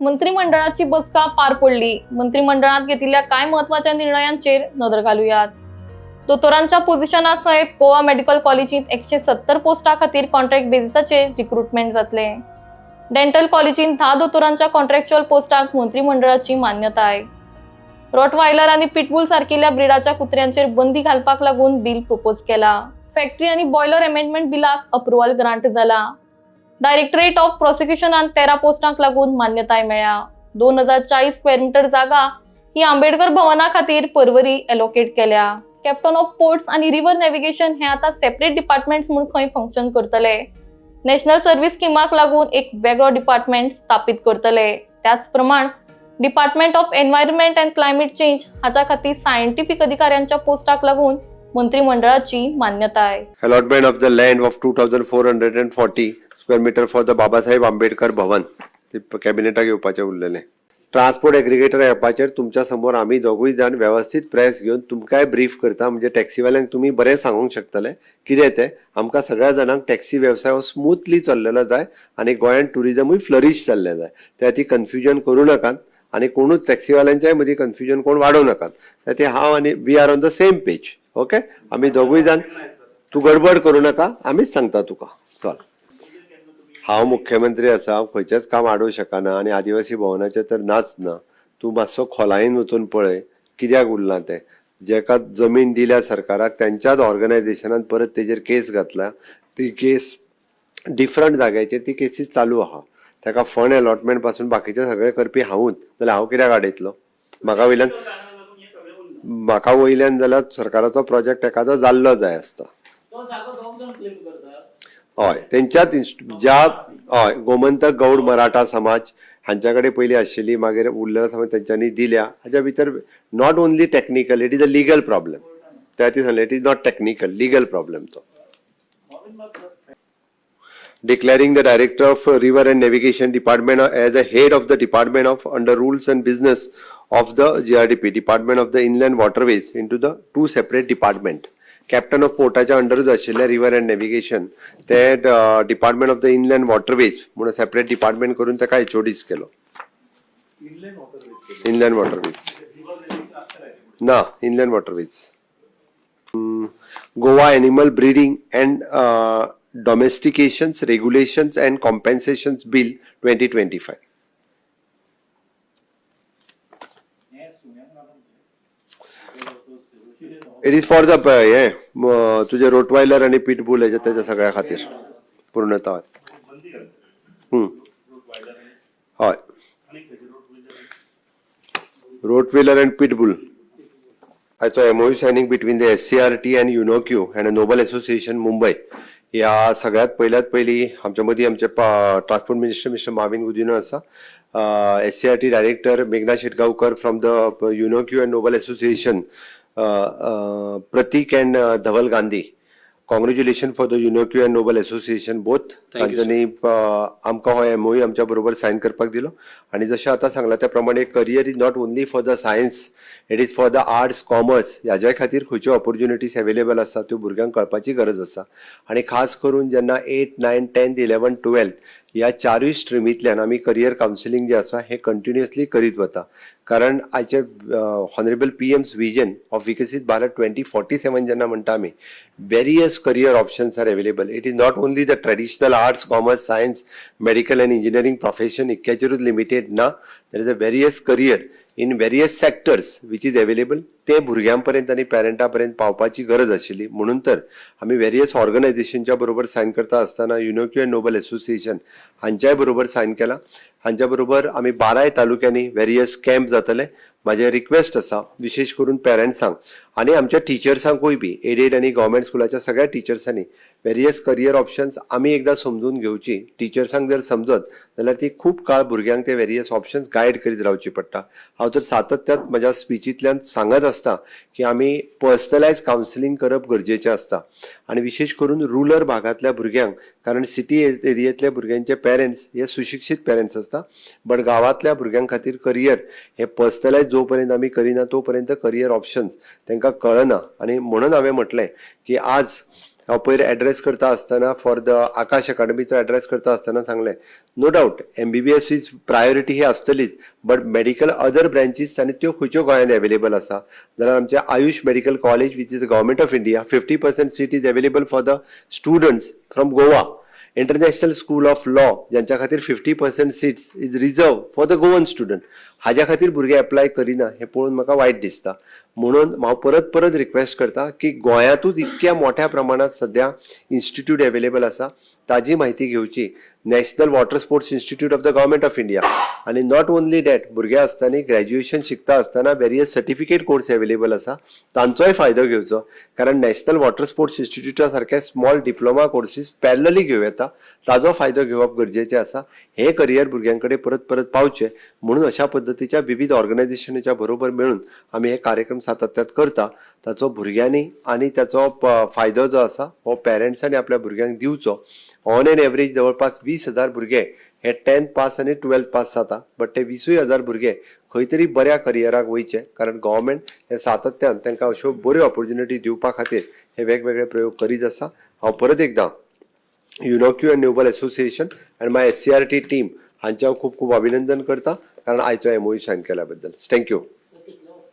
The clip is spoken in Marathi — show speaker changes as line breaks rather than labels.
मंत्रिमंडळाची बसका पार पडली. मंत्रिमंडळात घेतलेल्या काय महत्वाच्या निर्णयांचेर नजर घालूयात. दोतोरांच्या पोझिशना सयत गोवा मेडिकल कॉलेजीत 170 पोस्टा खातीर कॉन्ट्रॅक्ट बेसिसाचेर रिक्रुटमेंट जातले. डेंटल कॉलेजीत 10 दोतोरांच्या कॉन्ट्रॅक्च्युअल पोस्टाक मंत्रिमंडळाची मान्यताय. रॉटवायलर आणि पिटबुल सारकिल्ल्या ब्रिडाच्या कुत्र्यांचेर बंदी घालपाक लागून बिल प्रपोज केला. फॅक्टरी आणि बॉयलर अमेंडमेंट बिलाक अप्रुव्हल ग्रांट जाला. डायरेक्टरेट ऑफ प्रोसिक्युशनान 13 पोस्टांक लागून मान्यताय मेळ्ळ्या. 2040 स्क्वेअर मीटर जागा ही आंबेडकर भवना खातीर परवरी एलोकेट केल्या. कॅप्टन ऑफ पोर्ट्स आणि रिव्हर नॅव्हिगेशन हे आता सेपरेट डिपार्टमेंट्स म्हणून खंय फंक्शन करतले. नॅशनल सर्व्हिस स्किमाक लागून एक वेगळो डिपार्टमेंट स्थापित करतले. त्याच प्रमाण department of environment and climate change हाच्या खातीर सायंटिफिक अधिकाऱ्यांच्या पोस्टाक लागून मंत्रिमंडळाची मान्यता आहे.
Allotment of the land of 2440 square metre for the Babasaheb Ambedkar Bhavan ते कॅबिनेटाक येवपाचें उरलेलें. ट्रान्सपोर्ट एग्रिगेटर ॲपाचेर तुमच्या समोर आमी दोगूय जाण वेवस्थीत प्रेस घेवन तुमकांय ब्रीफ करता. म्हणजे टॅक्सीवाल्यांक तुमी बरें सांगूंक शकतले कितें तें. आमकां सगळ्या जाणांक टॅक्सी वेवसाय हो स्मूथली चल्लेलो जाय आनी गोंयांत टुरिजमूय फ्लरीश जाल्लें जाय. त्या खातीर कन्फ्युजन करूं नाकात आनी कोणूच टॅक्सीवाल्यांच्याय मदीं कन्फ्युजन कोण वाडोव नाकात. त्या खातीर हांव आनी we are on the same page. Okay, आमी दोगूय जाण तूं गडबड करूं नाका, आमीच सांगता तुका. चल, हांव मुख्यमंत्री आसा, हांव खंयचेंच काम आडोवं शकना आनी आदिवासी भवनाचें तर नाच ना. तूं मातसो खोलायेन वचून पळय कित्याक उरलां तें. जेका जमीन दिल्या सरकाराक त्यांच्याच ऑर्गनायझेशनान परत तेजेर केस घातल्या. ती केस डिफरंट जाग्याचेर ती केसीस चालू आहा. ताका फंड अलॉटमेंट पासून बाकीचे सगळे करपी हांवूच, जाल्यार हांव कित्याक आडयतलो. म्हाका वयल्यान जाल्यार सरकाराचो प्रोजेक्ट एखादो जाल्लो जाय आसता. हय, तेंच्यात ज्या हय गोमंतक गौड मराठा समाज हांच्या कडेन पयलीं आशिल्ली, मागीर उरलेलो समाज तेंच्यांनी दिल्या. हाच्या भितर not only technical, it is a legal problem. त्या खातीर सांगलें it is not technical, legal problem तो. Declaring the Director of River and Navigation Department as a head of the Department of under Rules and Business of the GRDP, Department of the Inland Waterways, into the two separate department. Captain of पोर्टाच्या अंडरूच आशिल्ले रिव्हर अँड नॅव्हिगेशन ते department of the inland waterways म्हणून सेपरेट डिपार्टमेंट करून ताका HODs केलो. इनलँड वॉटरवेज ना, inland waterways. Goa animal breeding and Domestications, Regulations and Compensations Bill 2025. It is for the तुझे रोटवायलर आणि पिटबुल याच्या त्याच्या सगळ्या खातीर पूर्णतः. हय, रोटव्हिलर अँड पिटबुल हाचो MOU signing between the SCRT and UNOQ and a Noble Association Mumbai. या सगळ्यात पयली आमच्या मदीं आमचे transport minister mister Marvin Gudinho आसा. SCRT डायरेक्टर मेघना Shetgaonkar from the UNOQ and Noble Association, Prateek and Dhaval Gandhi. Congratulation for the UNOQ and Noble Association both. तांच्यांनी आमकां हो MOU आमच्या बरोबर सायन करपाक दिलो. आनी जशें आतां सांगला त्या प्रमाणे career is not only for the science, it is for the arts, commerce. ह्याच्या खातीर खंयच्यो ऑपॉर्च्युनिटीज अवेलेबल आसा त्यो भुरग्यांक कळपाची गरज आसा. आनी खास करून जेन्ना 8, 9, 10, 11, 12 ह्या चारूय स्ट्रिमींतल्यान आमी करियर कावन्सिलींग जे आसा हे कंटिन्युअसली करीत वता. कारण आयचे हॉनरेबल PM's विजन ऑफ विकसीत भारत 2047 जेन्ना म्हणटा आमी, various career options are available. It is not only the traditional arts, commerce, science, medical and engineering profession इतक्याचेरूच लिमिटेड ना. There is a various career in various sectors which is available. ते भुरग्यांपर्यंत आणि पेरंटा पर्यंत पावपाची गरज आशिल्ली. म्हणून तर आमी वेरियस ऑर्गनायझेशनच्या बरोबर सायन करता आसतना UNOQ and Noble Association हांच्याय बरोबर सायन केला. हांच्या बरोबर आमी 12 तालुक्यांनी वेरियस कॅम्प जातले. माझे रिक्वेस्ट आसा विशेष करून पेरंट्सांक आनी आमच्या टिचर्सांकूय बी, एडेड आनी गव्हर्मेंट स्कुलाच्या सगळ्या टिचर्सांनी वेरियस करियर ऑप्शन्स आमी एकदां समजून घेवची. टिचर्सांक जर समजत जाल्यार ती खूप काळ भुरग्यांक ते वेरियस ऑप्शन्स गायड करीत रावची पडटा. हांव तर सातत्यान म्हज्या स्पिचींतल्यान सांगत आसता की आमी पर्सनलायज कावन्सिलींग करप गरजेचें आसता. आनी विशेष करून रुरल भागांतल्या भुरग्यांक, कारण सिटी एरियेंतल्या भुरग्यांचे पेरंट्स हे सुशिक्षीत पेरंट्स आसता, बट गांवांतल्या भुरग्यां खातीर करियर हे पर्सनलायज जो पर्यंत आमी करिना तो पर्यंत करियर ऑप्शन्स तांकां कळना. आनी म्हणून हांवें म्हटलें की आज हांव पयर एड्रेस करता आसतना फॉर द आकाश अकाडमीचो एड्रेस करता आसतना सांगलें no doubt MBBS is priority ही आसतलीच, बट मेडिकल अदर ब्रांचीस आनी त्यो खंयच्यो गोंयांत अवेलेबल आसा जाल्यार आमचे Ayush medical college which is government of India 50% seat is available for the students from Goa. International school of law ज्यांच्या खातीर 50% seats is reserve for the Goan student, हाज्या खातीर भुरगे अप्लाय करिना हें पळोवन म्हाका वायट दिसता. म्हणून हांव परत परत रिक्वेस्ट करता की गोंयांतूच इतक्या मोठ्या प्रमाणात सध्या इन्स्टिट्यूट अवेलेबल आसा ताजी म्हायती घेवची. National water sports institute of the government of India आनी नॉट ओन्ली दॅट, भुरगे आसतना ग्रॅज्युएशन शिकता आसतना वेरियस सर्टिफिकेट कोर्स अवेलेबल आसा, तांचोय फायदो घेवचो. कारण नॅशनल वॉटर स्पोर्ट्स इन्स्टिट्यूटा सारखे स्मॉल डिप्लोमा कोर्सीस पॅरलली घेवं येता, ताजो फायदो घेवप गरजेचें आसा. हे करियर भुरग्यांकडे परत परत पावचे म्हणून अशा पद्दतीच्या विविध ऑर्गनायझेशनाच्या बरोबर मेळून आमी हे कार्यक्रम सातत्यात करता. ताचो भुरग्यांनी आनी त्याचो फायदो जो आसा हो पेरंट्सांनी आपल्या भुरग्यांक दिवचो. ऑन एन एवरेज जवळपास 20,000 भुरगे हे 10th पास आनी 12th पास जाता, बट ते 20,000 भुरगे खंय तरी बऱ्या करियराक वयचे, कारण गव्हर्मेंट हे सातत्यान तांकां अश्यो बऱ्यो ऑपॉर्च्युनिटी दिवपा खातीर हे वेगवेगळे प्रयोग करीत आसा. हांव परत एकदां युनोक्यू एंड नोबल असोसिएशन एंड माय SCRT टीम हांचे हांव खूब खूब अभिनंदन करता, कारण आयचो MOU सायन केल्या बद्दल. थँक्यू.